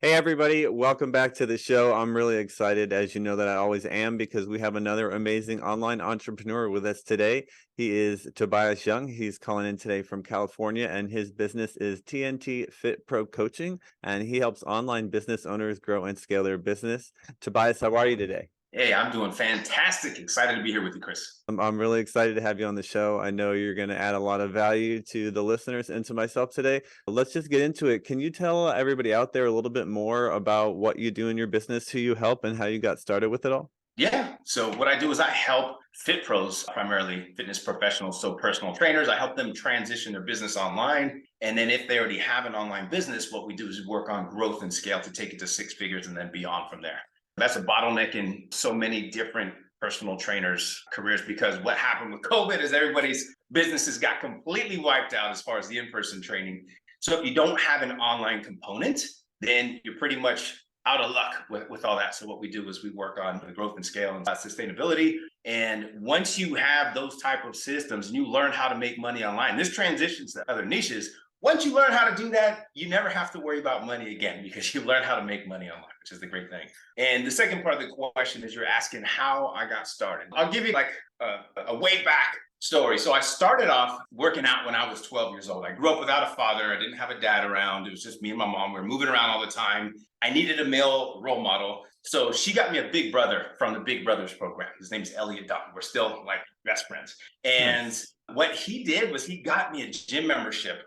Hey everybody, welcome back to the show. I'm really excited, as you know that I always am, because we have another amazing online entrepreneur with us today. He is Tobias Young. He's calling in today from California, and his business is TNT Fit Pro Coaching, and he helps online business owners grow and scale their business. Tobias, how are you today? Hey, I'm doing fantastic. Excited to be here with you, Chris. I'm really excited to have you on the show. I know you're going to add a lot of value to the listeners and to myself today. Let's just get into it. Can you tell everybody out there a little bit more about what you do in your business, who you help, and how you got started with it all? Yeah. So what I do is I help fit pros, primarily fitness professionals, so personal trainers. I help them transition their business online. And then if they already have an online business, what we do is work on growth and scale to take it to six figures and then beyond from there. That's a bottleneck in so many different personal trainers' careers because what happened with COVID is everybody's businesses got completely wiped out as far as the in-person training. So if you don't have an online component, then you're pretty much out of luck with all that. So what we do is we work on the growth and scale and sustainability. And once you have those type of systems and you learn how to make money online, this transitions to other niches. Once you learn how to do that, you never have to worry about money again because you learn how to make money online, which is the great thing. And the second part of the question is you're asking how I got started. I'll give you like a way back story. So I started off working out when I was 12 years old. I grew up without a father. I didn't have a dad around. It was just me and my mom. We were moving around all the time. I needed a male role model. So she got me a big brother from the Big Brothers program. His name's Elliot Dunn. We're still like best friends. And Nice. what he did was he got me a gym membership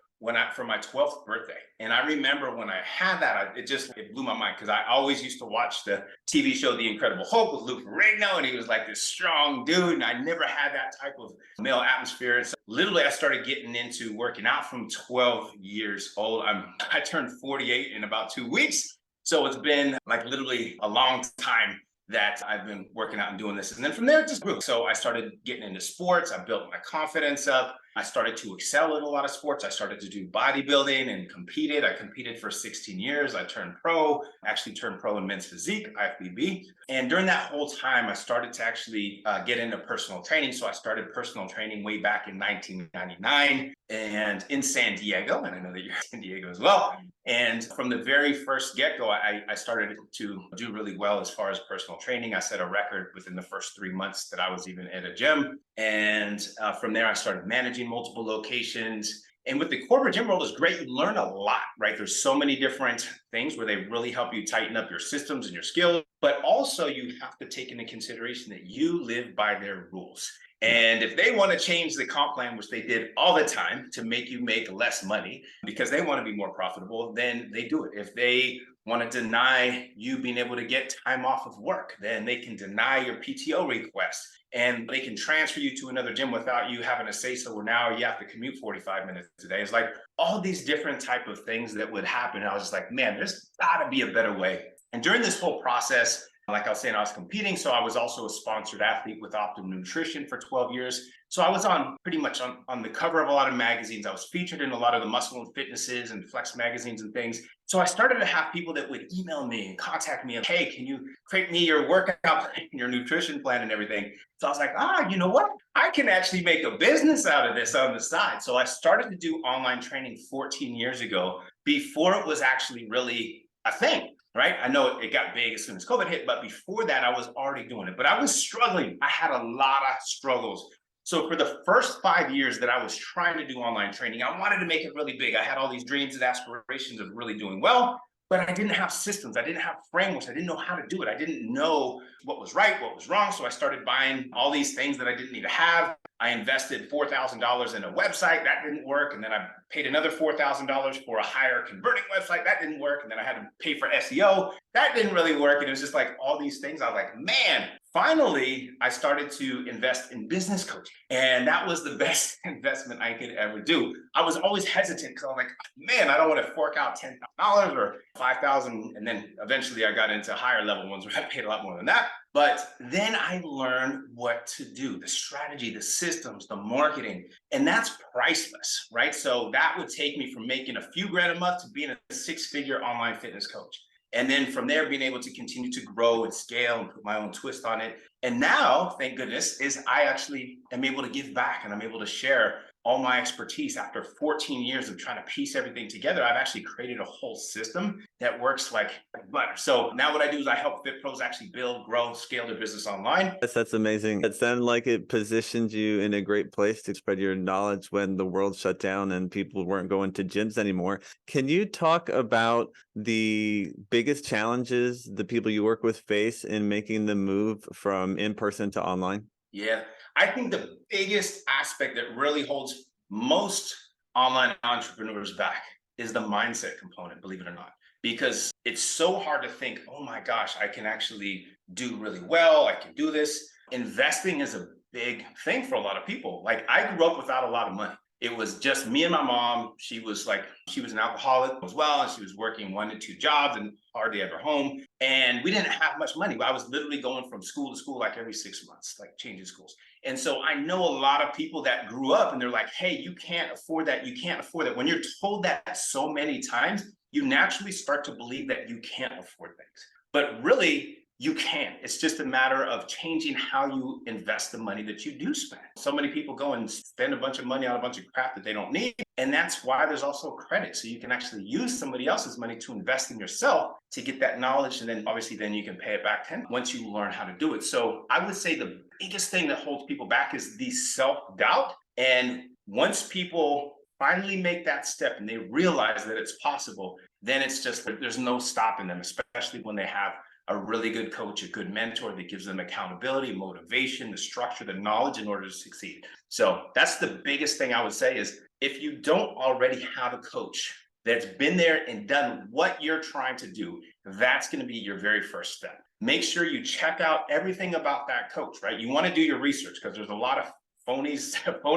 for my 12th birthday. And I remember when I had that, it blew my mind because I always used to watch the TV show The Incredible Hulk with Lou Ferrigno, and he was like this strong dude, and I never had that type of male atmosphere. And so literally I started getting into working out from 12 years old. I turned 48 in about 2 weeks. So it's been like literally a long time that I've been working out and doing this. And then from there, it just grew. So I started getting into sports. I built my confidence up. I started to excel in a lot of sports. I started to do bodybuilding and competed. I competed for 16 years. I turned pro, actually turned pro in men's physique, IFBB. And during that whole time, I started to actually get into personal training. So I started personal training way back in 1999 and in San Diego. And I know that you're in San Diego as well. And from the very first get-go, I started to do really well as far as personal training. I set a record within the first 3 months that I was even at a gym. And from there, I started managing multiple locations. And with the corporate gym world is great. You learn a lot, right? There's so many different things where they really help you tighten up your systems and your skills. But also you have to take into consideration that you live by their rules. Yeah. And if they want to change the comp plan, which they did all the time to make you make less money because they want to be more profitable, then they do it. If they want to deny you being able to get time off of work, then they can deny your PTO request and they can transfer you to another gym without you having to say so. Well, now you have to commute 45 minutes a day. It's like all these different type of things that would happen. I was just like, man, there's got to be a better way. And during this whole process, like I was saying, I was competing. So I was also a sponsored athlete with Optimum Nutrition for 12 years. So I was on pretty much on the cover of a lot of magazines. I was featured in a lot of the muscle and fitnesses and flex magazines and things. So I started to have people that would email me and contact me. Hey, can you create me your workout plan, your nutrition plan and everything? So I was like, you know what? I can actually make a business out of this on the side. So I started to do online training 14 years ago before it was actually really a thing. Right. I know it got big as soon as COVID hit, but before that, I was already doing it. But I was struggling. I had a lot of struggles. So for the first 5 years that I was trying to do online training, I wanted to make it really big. I had all these dreams and aspirations of really doing well, but I didn't have systems. I didn't have frameworks. I didn't know how to do it. I didn't know what was right, what was wrong. So I started buying all these things that I didn't need to have. I invested $4,000 in a website. That didn't work. And then I paid another $4,000 for a higher converting website. That didn't work. And then I had to pay for SEO. That didn't really work. And it was just like all these things. I was like, man, finally, I started to invest in business coaching. And that was the best investment I could ever do. I was always hesitant because I was like, man, I don't want to fork out $10,000 or $5,000. And then eventually I got into higher level ones where I paid a lot more than that. But then I learned what to do, the strategy, the systems, the marketing, and that's priceless, right? So that would take me from making a few grand a month to being a six-figure online fitness coach. And then from there, being able to continue to grow and scale and put my own twist on it. And now, thank goodness, is I actually am able to give back and I'm able to share all my expertise after 14 years of trying to piece everything together. I've actually created a whole system that works like butter. So now what I do is I help fit pros actually build, grow, scale their business online. Yes, that's amazing. It sounded like it positioned you in a great place to spread your knowledge when the world shut down and people weren't going to gyms anymore. Can you talk about the biggest challenges the people you work with face in making the move from in person to online? Yeah, I think the biggest aspect that really holds most online entrepreneurs back is the mindset component, believe it or not, because it's so hard to think, oh my gosh, I can actually do really well. I can do this. Investing is a big thing for a lot of people. Like I grew up without a lot of money. It was just me and my mom. She was an alcoholic as well, and she was working 1 to 2 jobs and hardly ever home. And we didn't have much money. I was literally going from school to school like every 6 months, like changing schools. And so I know a lot of people that grew up and they're like, hey, you can't afford that. You can't afford that. When you're told that so many times, you naturally start to believe that you can't afford things. But really, you can. It's just a matter of changing how you invest the money that you do spend. So many people go and spend a bunch of money on a bunch of crap that they don't need. And that's why there's also credit. So you can actually use somebody else's money to invest in yourself to get that knowledge. And then obviously then you can pay it back once you learn how to do it. So I would say the biggest thing that holds people back is the self-doubt. And once people finally make that step and they realize that it's possible, then it's just, there's no stopping them, especially when they have a really good coach, a good mentor that gives them accountability, motivation, the structure, the knowledge in order to succeed. So that's the biggest thing I would say is if you don't already have a coach that's been there and done what you're trying to do, that's going to be your very first step. Make sure you check out everything about that coach, right? You want to do your research because there's a lot of phony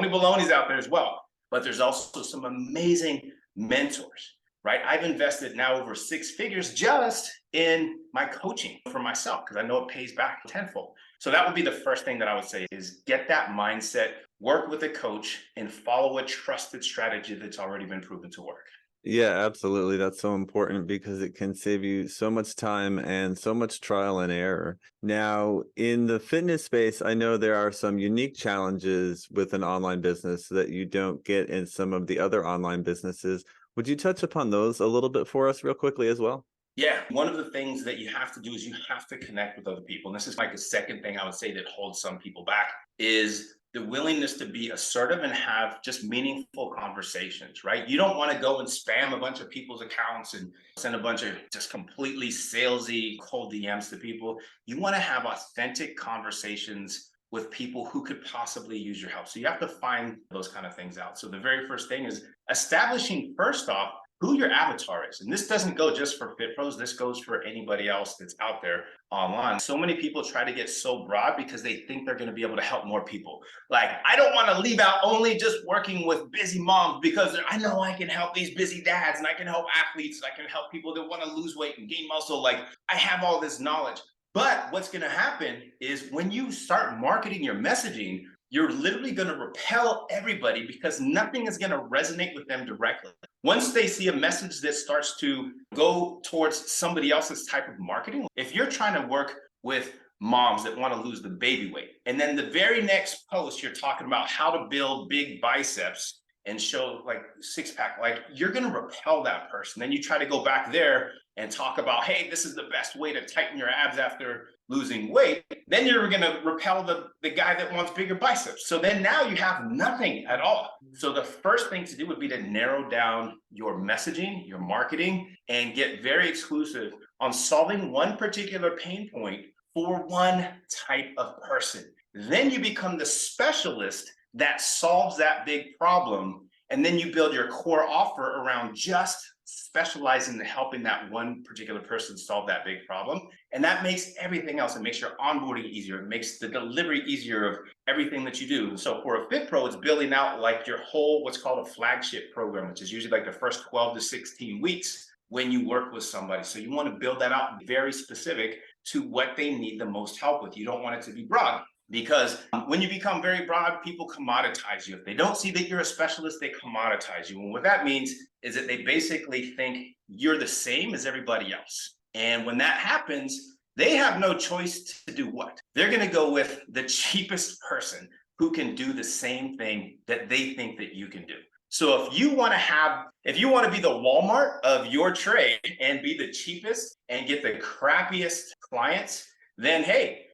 balonies out there as well. But there's also some amazing mentors, right? I've invested now over 6 figures just in my coaching for myself because I know it pays back tenfold. So that would be the first thing that I would say is get that mindset, work with a coach, and follow a trusted strategy that's already been proven to work. Yeah, absolutely. That's so important because it can save you so much time and so much trial and error. Now, in the fitness space, I know there are some unique challenges with an online business that you don't get in some of the other online businesses. Would you touch upon those a little bit for us real quickly as well? Yeah, one of the things that you have to do is you have to connect with other people. And this is like the second thing I would say that holds some people back is the willingness to be assertive and have just meaningful conversations, right? You don't want to go and spam a bunch of people's accounts and send a bunch of just completely salesy cold DMs to people. You want to have authentic conversations with people who could possibly use your help. So you have to find those kind of things out. So the very first thing is establishing first off who your avatar is. And this doesn't go just for Fit Pros, this goes for anybody else that's out there online. So many people try to get so broad because they think they're going to be able to help more people. Like, I don't want to leave out only just working with busy moms because I know I can help these busy dads and I can help athletes and I can help people that want to lose weight and gain muscle. Like, I have all this knowledge. But what's going to happen is when you start marketing your messaging, you're literally going to repel everybody because nothing is going to resonate with them directly. Once they see a message that starts to go towards somebody else's type of marketing, if you're trying to work with moms that want to lose the baby weight, and then the very next post, you're talking about how to build big biceps and show like 6-pack, like you're going to repel that person. Then you try to go back there and talk about, hey, this is the best way to tighten your abs after losing weight. Then you're going to repel the guy that wants bigger biceps. So then now you have nothing at all. So the first thing to do would be to narrow down your messaging, your marketing, and get very exclusive on solving one particular pain point for one type of person. Then you become the specialist that solves that big problem. And then you build your core offer around just specializing in helping that one particular person solve that big problem. And that makes everything else. It makes your onboarding easier. It makes the delivery easier of everything that you do. And so for a Fit Pro, it's building out like your whole, what's called a flagship program, which is usually like the first 12 to 16 weeks when you work with somebody. So you want to build that out very specific to what they need the most help with. You don't want it to be broad. Because when you become very broad, people commoditize you. If they don't see that you're a specialist, they commoditize you. And what that means is that they basically think you're the same as everybody else. And when that happens, they have no choice to do what? They're going to go with the cheapest person who can do the same thing that they think that you can do. So if you want to be the Walmart of your trade and be the cheapest and get the crappiest clients, then hey,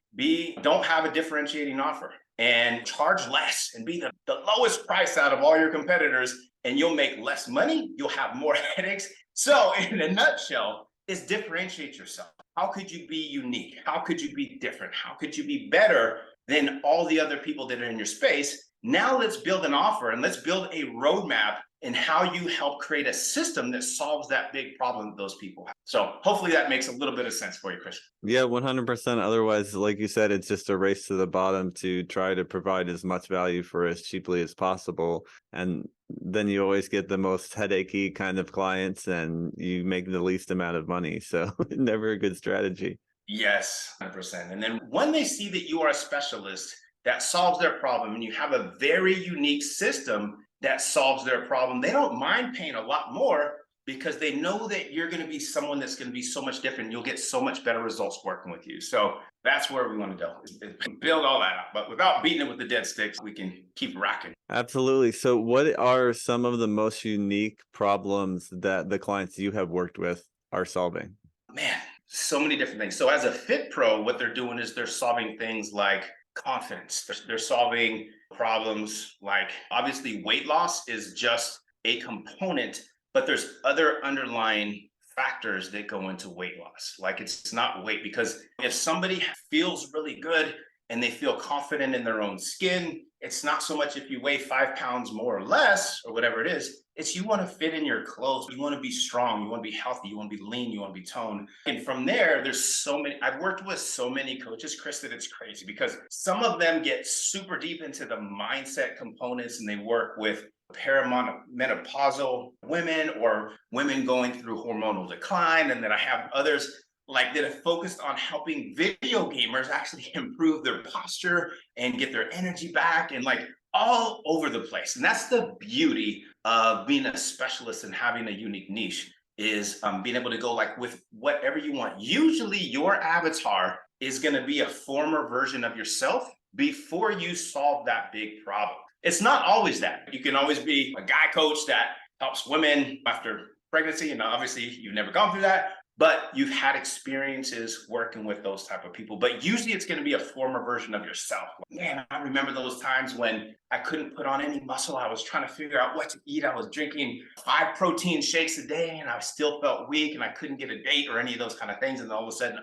don't have a differentiating offer and charge less and be the lowest price out of all your competitors, and you'll make less money, you'll have more headaches. So in a nutshell, is differentiate yourself. How could you be unique? How could you be different? How could you be better than all the other people that are in your space? Now let's build an offer and let's build a roadmap in how you help create a system that solves that big problem that those people have. So hopefully that makes a little bit of sense for you, Chris. Yeah, 100%. Otherwise, like you said, it's just a race to the bottom to try to provide as much value for as cheaply as possible. And then you always get the most headachy kind of clients and you make the least amount of money. So never a good strategy. Yes, 100%. And then when they see that you are a specialist that solves their problem and you have a very unique system that solves their problem, they don't mind paying a lot more because they know that you're going to be someone that's going to be so much different. You'll get so much better results working with you. So that's where we want to go, is build all that out. But without beating it with the dead sticks, we can keep racking. Absolutely. So what are some of the most unique problems that the clients you have worked with are solving? Man, so many different things. So as a fit pro, what they're doing is they're solving things like confidence. They're solving problems like, obviously weight loss is just a component, but there's other underlying factors that go into weight loss. Like it's not weight, because if somebody feels really good and they feel confident in their own skin, it's not so much if you weigh 5 pounds more or less or whatever it is. It's you want to fit in your clothes. You want to be strong. You want to be healthy. You want to be lean. You want to be toned. And from there, there's so many. I've worked with so many coaches, Chris, that it's crazy because some of them get super deep into the mindset components and they work with perimenopausal women or women going through hormonal decline. And then I have others like that have focused on helping video gamers actually improve their posture and get their energy back, and like all over the place. And that's the beauty of being a specialist and having a unique niche, is being able to go like with whatever you want. Usually your avatar is going to be a former version of yourself before you solve that big problem. It's not always that. You can always be a guy coach that helps women after pregnancy, and obviously you've never gone through that, but you've had experiences working with those type of people. But usually it's going to be a former version of yourself. Man, I remember those times when I couldn't put on any muscle. I was trying to figure out what to eat. I was drinking 5 protein shakes a day and I still felt weak and I couldn't get a date or any of those kind of things. And all of a sudden,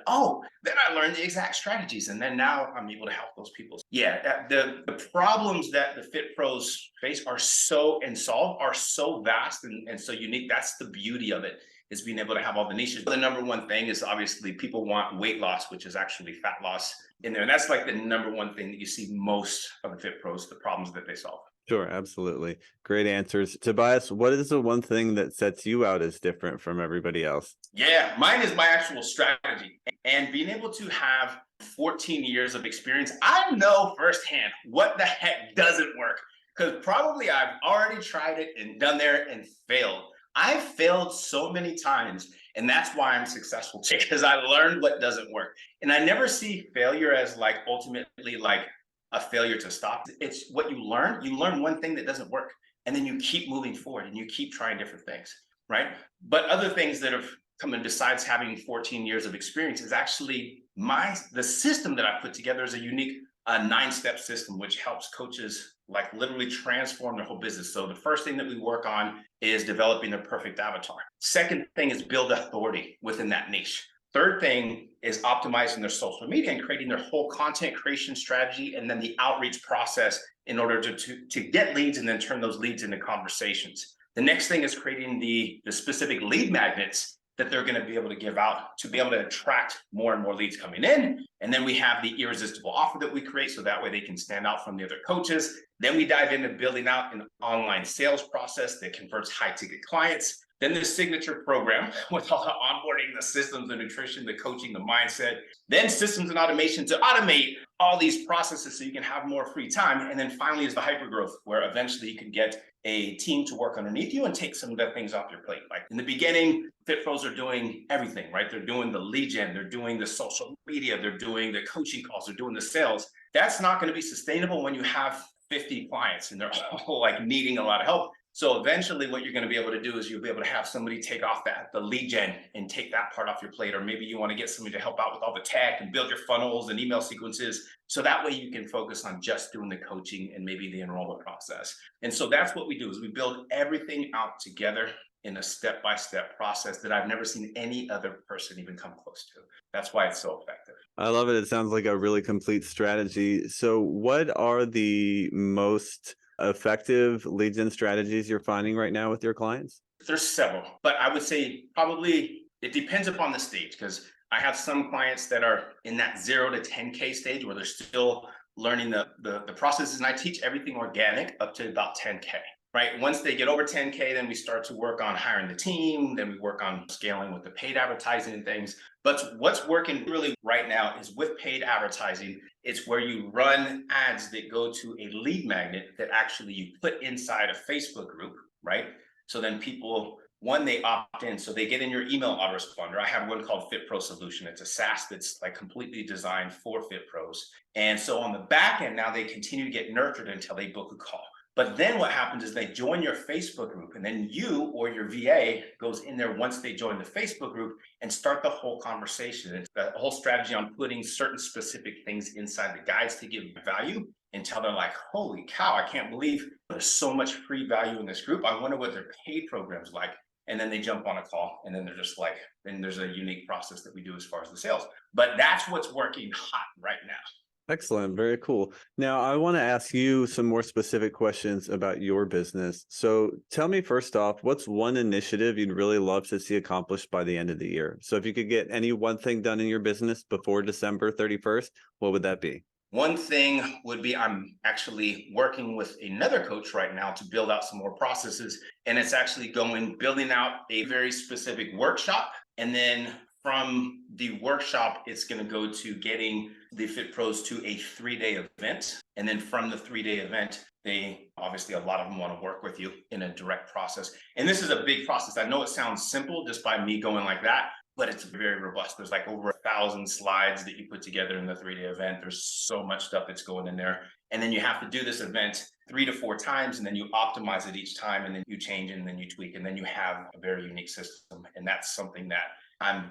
then I learned the exact strategies. And then now I'm able to help those people. Yeah, the problems that the fit pros face are so vast and so unique. That's the beauty of it, is being able to have all the niches. The number one thing is obviously people want weight loss, which is actually fat loss in there. And that's like the number one thing that you see most of the fit pros, the problems that they solve. Sure, absolutely. Great answers. Tobias, what is the one thing that sets you out as different from everybody else? Yeah, mine is my actual strategy. And being able to have 14 years of experience, I know firsthand what the heck doesn't work, because probably I've already tried it and done there and failed. I've failed so many times, and that's why I'm successful, because I learned what doesn't work. And I never see failure as like ultimately like a failure to stop. It's what you learn. You learn one thing that doesn't work, and then you keep moving forward and you keep trying different things, right? But other things that have come in besides having 14 years of experience is actually the system that I put together is a unique 9-step system, which helps coaches like literally transform their whole business. So the first thing that we work on is developing their perfect avatar. Second thing is build authority within that niche. Third thing is optimizing their social media and creating their whole content creation strategy, and then the outreach process in order to get leads and then turn those leads into conversations. The next thing is creating the specific lead magnets that they're going to be able to give out to be able to attract more and more leads coming in. And then we have the irresistible offer that we create, so that way they can stand out from the other coaches. Then we dive into building out an online sales process that converts high ticket clients. then the signature program with all the onboarding, the systems, the nutrition, the coaching, the mindset, then systems and automation to automate all these processes so you can have more free time. And then finally is the hypergrowth, where eventually you can get a team to work underneath you and take some of the things off your plate. Like in the beginning, Fit Pros are doing everything, right? They're doing the lead gen, they're doing the social media, they're doing the coaching calls, they're doing the sales. That's not going to be sustainable when you have 50 clients and they're all like needing a lot of help. So eventually what you're going to be able to do is you'll be able to have somebody take off the lead gen and take that part off your plate. Or maybe you want to get somebody to help out with all the tech and build your funnels and email sequences. So that way you can focus on just doing the coaching and maybe the enrollment process. And so that's what we do, is we build everything out together in a step-by-step process that I've never seen any other person even come close to. That's why it's so effective. I love it. It sounds like a really complete strategy. So what are the most effective lead gen strategies you're finding right now with your clients? There's several, but I would say probably it depends upon the stage, because I have some clients that are in that 0 to 10K stage where they're still learning the processes, and I teach everything organic up to about 10K. Right. Once they get over 10K, then we start to work on hiring the team. Then we work on scaling with the paid advertising and things. But what's working really right now is with paid advertising. It's where you run ads that go to a lead magnet that actually you put inside a Facebook group. Right. So then people, one, they opt in. So they get in your email autoresponder. I have one called Fit Pro Solution. It's a SaaS that's like completely designed for Fit Pros. And so on the back end, now they continue to get nurtured until they book a call. But then what happens is they join your Facebook group, and then you or your VA goes in there once they join the Facebook group and start the whole conversation. It's the whole strategy on putting certain specific things inside the guides to give value until they're like, holy cow, I can't believe there's so much free value in this group. I wonder what their paid program's like. And then they jump on a call, and then they're just like, then there's a unique process that we do as far as the sales. But that's what's working hot right now. Excellent. Very cool. Now, I want to ask you some more specific questions about your business. So tell me first off, what's one initiative you'd really love to see accomplished by the end of the year? So if you could get any one thing done in your business before December 31st, what would that be? One thing would be, I'm actually working with another coach right now to build out some more processes. And it's actually building out a very specific workshop. And then from the workshop, it's going to go to getting the Fit Pros to a 3-day event. And then from the 3-day event, they obviously, a lot of them want to work with you in a direct process. And this is a big process. I know it sounds simple just by me going like that, but it's very robust. There's like over 1,000 slides that you put together in the 3-day event. There's so much stuff that's going in there. And then you have to do this event 3 to 4 times, and then you optimize it each time, and then you change it, and then you tweak, and then you have a very unique system. And that's something that I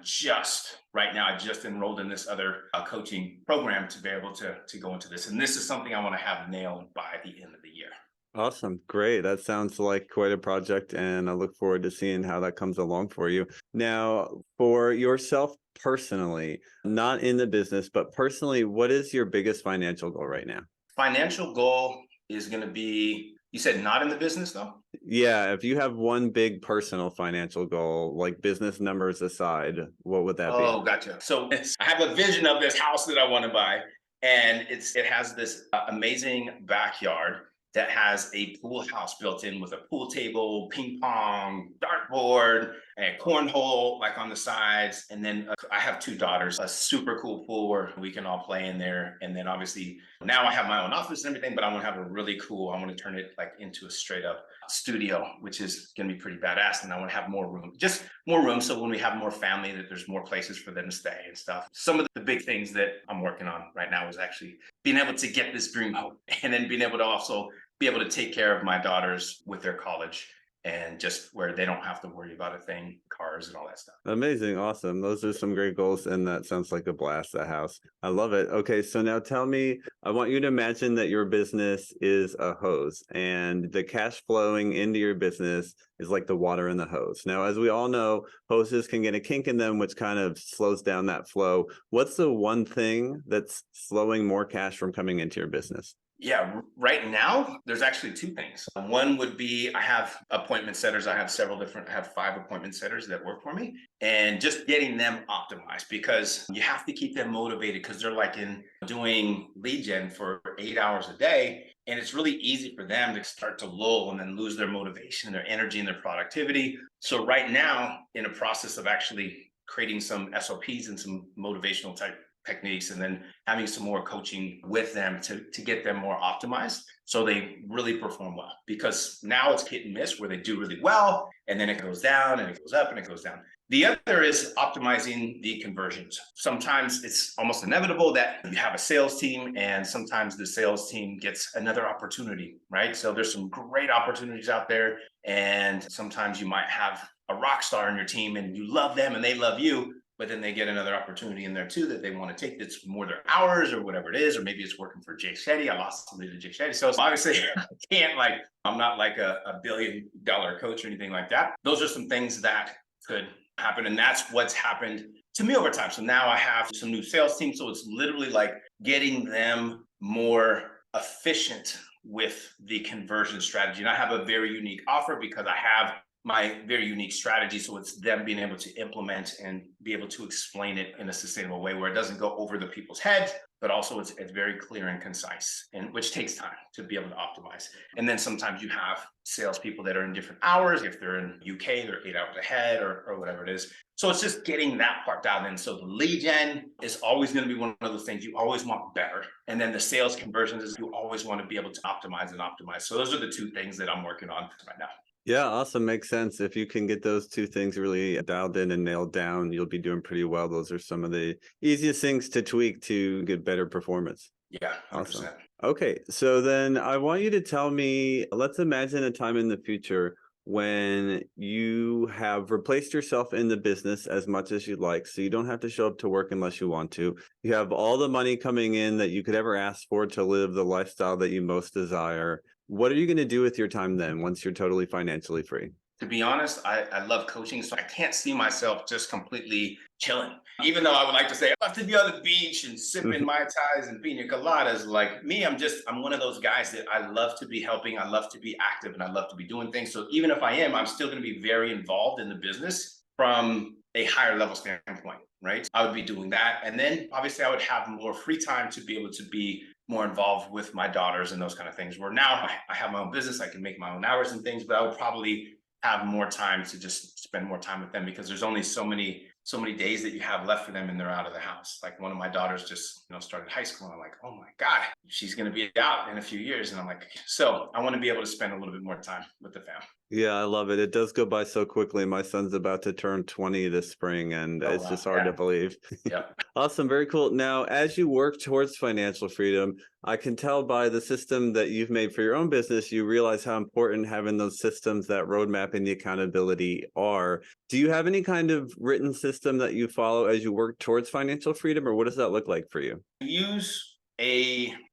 just enrolled in this other coaching program to be able to go into this. And this is something I want to have nailed by the end of the year. Awesome. Great. That sounds like quite a project, and I look forward to seeing how that comes along for you. Now, for yourself personally, not in the business, but personally, what is your biggest financial goal right now? Financial goal is going to be, you said not in the business though? Yeah, if you have one big personal financial goal, like business numbers aside, what would that be? Oh, gotcha. So I have a vision of this house that I want to buy, and it has this amazing backyard that has a pool house built in with a pool table, ping pong, dartboard, and cornhole like on the sides. And then I have 2 daughters, a super cool pool where we can all play in there. And then obviously now I have my own office and everything, but I want to have a really cool, I want to turn it like into a straight up studio, which is going to be pretty badass. And I want to have more room, just more room. So when we have more family, that there's more places for them to stay and stuff. Some of the big things that I'm working on right now is actually being able to get this dream home, and then being able to also be able to take care of my daughters with their college, and just where they don't have to worry about a thing, cars and all that stuff. Amazing. Awesome. Those are some great goals, and that sounds like a blast, that house. I love it. Okay, so now tell me, I want you to imagine that your business is a hose, and the cash flowing into your business is like the water in the hose. Now, as we all know, hoses can get a kink in them, which kind of slows down that flow. What's the one thing that's slowing more cash from coming into your business? Yeah, right now, there's actually 2 things. One would be, I have appointment setters. I have 5 appointment setters that work for me, and just getting them optimized, because you have to keep them motivated, because they're like in doing lead gen for 8 hours a day. And it's really easy for them to start to lull and then lose their motivation, their energy, and their productivity. So right now, in a process of actually creating some SOPs and some motivational type techniques, and then having some more coaching with them to get them more optimized so they really perform well. Because now it's hit and miss where they do really well, and then it goes down and it goes up and it goes down. The other is optimizing the conversions. Sometimes it's almost inevitable that you have a sales team, and sometimes the sales team gets another opportunity, right? So there's some great opportunities out there, and sometimes you might have a rock star in your team and you love them and they love you, but then they get another opportunity in there too that they want to take that's more their hours or whatever it is, or maybe it's working for Jay Shetty. I lost somebody to Jay Shetty. So obviously I can't I'm not like a $1 billion coach or anything like that. Those are some things that could happen. And that's what's happened to me over time. So now I have some new sales team. So it's literally like getting them more efficient with the conversion strategy. And I have a very unique offer because I have my very unique strategy. So it's them being able to implement and be able to explain it in a sustainable way where it doesn't go over the people's heads, but also it's very clear and concise, and which takes time to be able to optimize. And then sometimes you have salespeople that are in different hours. If they're in UK, they're 8 hours ahead or whatever it is. So it's just getting that part down in. So the lead gen is always going to be one of those things you always want better. And then the sales conversions is you always want to be able to optimize and optimize. So those are the two things that I'm working on right now. Yeah, awesome. Makes sense. If you can get those two things really dialed in and nailed down, you'll be doing pretty well. Those are some of the easiest things to tweak to get better performance. Yeah, 100%. Awesome. Okay, so then I want you to tell me, let's imagine a time in the future when you have replaced yourself in the business as much as you'd like. So you don't have to show up to work unless you want to. You have all the money coming in that you could ever ask for to live the lifestyle that you most desire. What are you going to do with your time then once you're totally financially free? To be honest, I love coaching, so I can't see myself just completely chilling. Even though I would like to say, I love to be on the beach and sipping Mai Tais and pina coladas. Like me, I'm one of those guys that I love to be helping, I love to be active, and I love to be doing things. So even if I am, I'm still going to be very involved in the business from a higher level standpoint, right? I would be doing that. And then obviously I would have more free time to be able to be more involved with my daughters and those kind of things, where now I have my own business, I can make my own hours and things, but I would probably have more time to just spend more time with them because there's only so many days that you have left for them and they're out of the house. Like one of my daughters just, started high school and I'm like, oh my God, she's going to be out in a few years. And I'm like, so I want to be able to spend a little bit more time with the family. Yeah, I love it. It does go by so quickly. My son's about to turn 20 this spring, and Oh, it's wow. just hard to believe. Yeah. Awesome. Very cool. Now, as you work towards financial freedom, I can tell by the system that you've made for your own business, you realize how important having those systems, that roadmap, and the accountability are. Do you have any kind of written system that you follow as you work towards financial freedom, or what does that look like for you? I use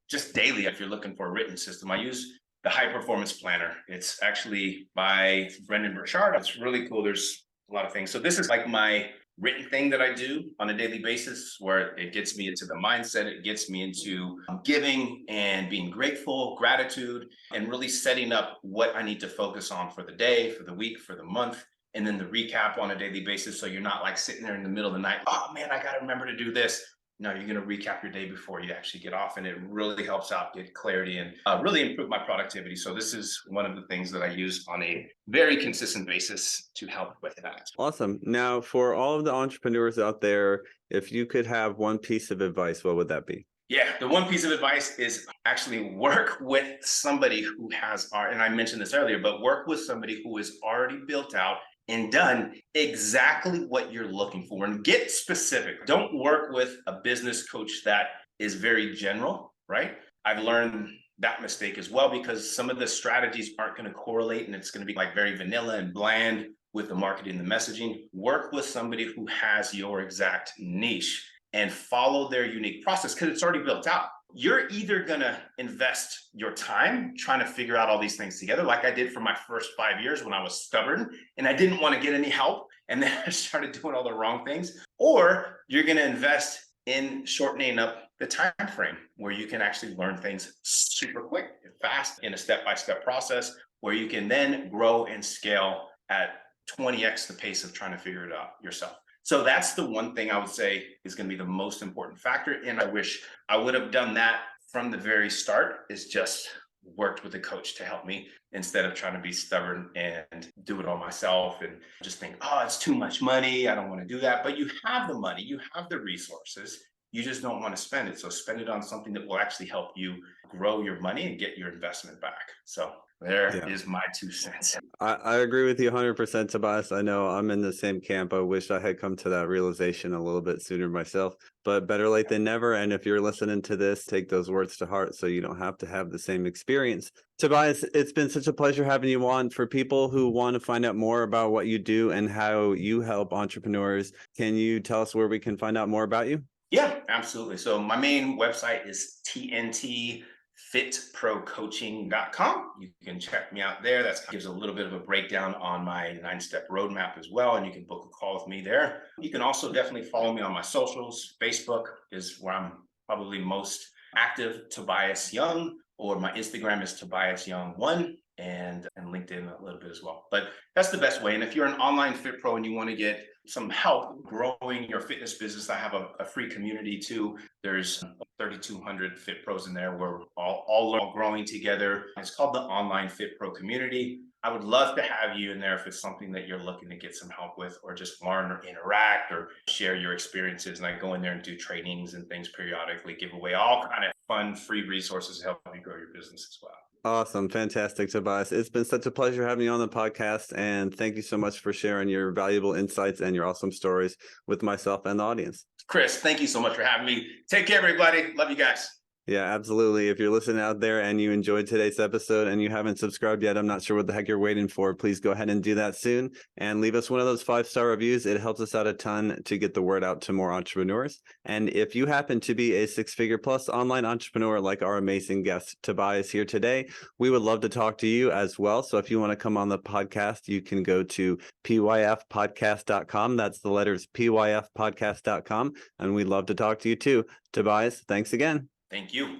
just daily, if you're looking for a written system, I use the High Performance Planner. It's actually by Brendan Burchard. It's really cool. There's a lot of things. So this is like my written thing that I do on a daily basis, where it gets me into the mindset. It gets me into giving and being grateful, gratitude, and really setting up what I need to focus on for the day, for the week, for the month, and then the recap on a daily basis. So you're not like sitting there in the middle of the night, oh man, I got to remember to do this. No, you're going to recap your day before you actually get off, and it really helps out get clarity and really improve my productivity. So this is one of the things that I use on a very consistent basis to help with that. Awesome. Now, for all of the entrepreneurs out there, if you could have one piece of advice, what would that be? Yeah, the one piece of advice is actually work with somebody who has, and I mentioned this earlier, but work with somebody who is already built out and done exactly what you're looking for, and get specific. Don't work with a business coach that is very general, right? I've learned that mistake as well, because some of the strategies aren't going to correlate, and it's going to be like very vanilla and bland with the marketing and the messaging. Work with somebody who has your exact niche and follow their unique process, because it's already built out. You're either going to invest your time trying to figure out all these things together, like I did for my first 5 years when I was stubborn and I didn't want to get any help, and then I started doing all the wrong things. Or you're going to invest in shortening up the time frame where you can actually learn things super quick and fast in a step-by-step process, where you can then grow and scale at 20x the pace of trying to figure it out yourself. So that's the one thing I would say is going to be the most important factor. And I wish I would have done that from the very start, is just worked with a coach to help me instead of trying to be stubborn and do it all myself and just think, oh, it's too much money. I don't want to do that. But you have the money, you have the resources. You just don't want to spend it. So spend it on something that will actually help you grow your money and get your investment back. So there Yeah. is my 2 cents. I agree with you 100%, Tobias. I know I'm in the same camp. I wish I had come to that realization a little bit sooner myself, but better late than never. And if you're listening to this, take those words to heart so you don't have to have the same experience. Tobias, it's been such a pleasure having you on. For people who want to find out more about what you do and how you help entrepreneurs, can you tell us where we can find out more about you? Yeah, absolutely. So my main website is TNT Fit Pro Coaching.com. You can check me out there. That gives a little bit of a breakdown on my 9-step roadmap as well. And you can book a call with me there. You can also definitely follow me on my socials. Facebook is where I'm probably most active, Tobias Young, or my Instagram is Tobias Young 1 and LinkedIn a little bit as well. But that's the best way. And if you're an online fit pro and you want to get some help growing your fitness business, I have a free community too. There's 3,200 fit pros in there. We're all growing together. It's called the Online Fit Pro Community. I would love to have you in there if it's something that you're looking to get some help with, or just learn or interact or share your experiences. And I go in there and do trainings and things periodically, give away all kind of fun, free resources to help you grow your business as well. Awesome. Fantastic, Tobias. It's been such a pleasure having you on the podcast. And thank you so much for sharing your valuable insights and your awesome stories with myself and the audience. Chris, thank you so much for having me. Take care, everybody. Love you guys. Yeah, absolutely. If you're listening out there and you enjoyed today's episode and you haven't subscribed yet, I'm not sure what the heck you're waiting for. Please go ahead and do that soon and leave us one of those 5-star reviews. It helps us out a ton to get the word out to more entrepreneurs. And if you happen to be a 6-figure plus online entrepreneur like our amazing guest Tobias here today, we would love to talk to you as well. So if you want to come on the podcast, you can go to pyfpodcast.com. That's the letters pyfpodcast.com. And we'd love to talk to you too. Tobias, thanks again. Thank you.